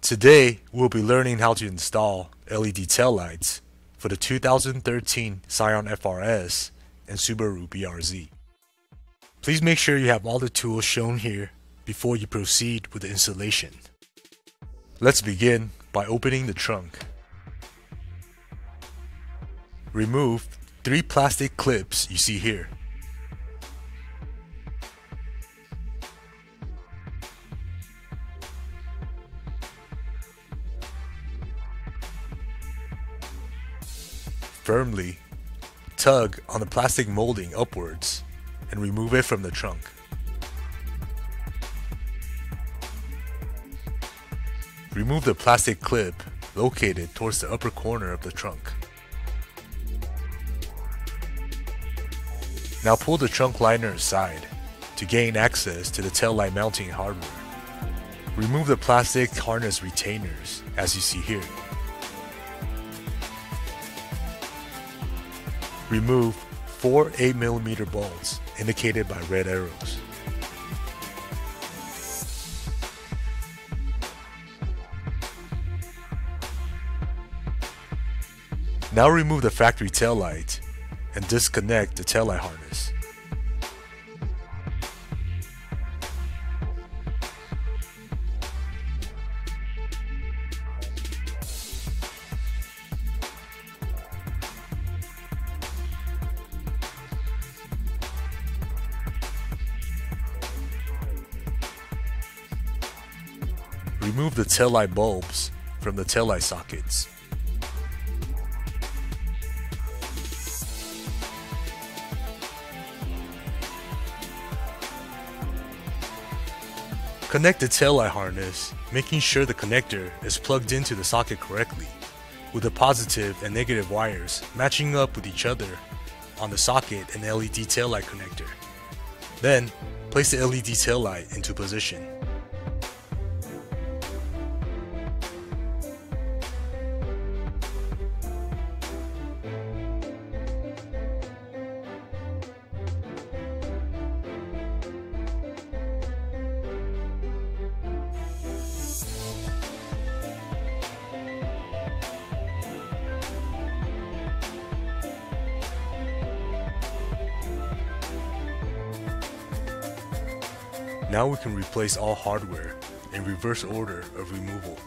Today, we'll be learning how to install LED tail lights for the 2013 SCION FRS and SUBARU BRZ. Please make sure you have all the tools shown here before you proceed with the installation. Let's begin by opening the trunk. Remove 3 plastic clips you see here. Firmly tug on the plastic molding upwards and remove it from the trunk. Remove the plastic clip located towards the upper corner of the trunk. Now pull the trunk liner aside to gain access to the tail light mounting hardware. Remove the plastic harness retainers as you see here. Remove 4 8mm bolts indicated by red arrows. Now remove the factory tail light and disconnect the tail light harness. Remove the tail light bulbs from the tail light sockets. Connect the tail light harness, making sure the connector is plugged into the socket correctly, with the positive and negative wires matching up with each other on the socket and LED tail light connector. Then, place the LED tail light into position. Now we can replace all hardware in reverse order of removal.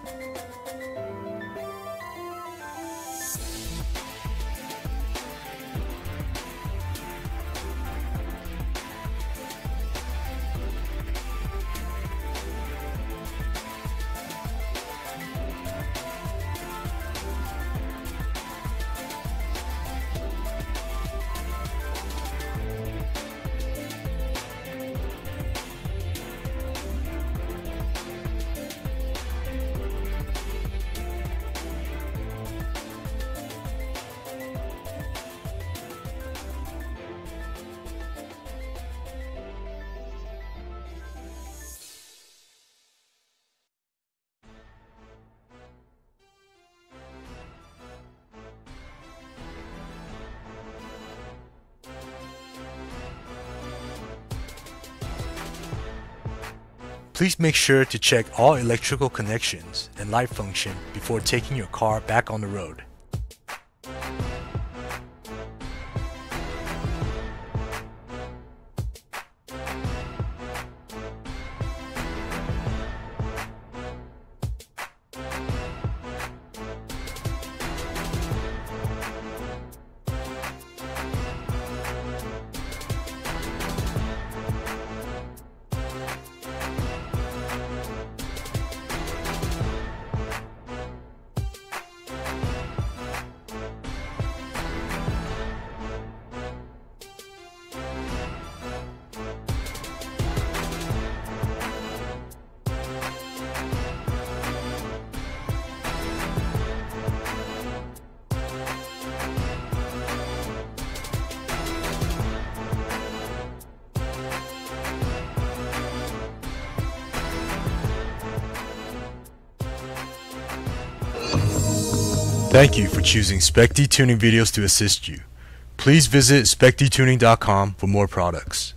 Please make sure to check all electrical connections and light function before taking your car back on the road. Thank you for choosing SPECDTUNING videos to assist you. Please visit SPECDTUNING.com for more products.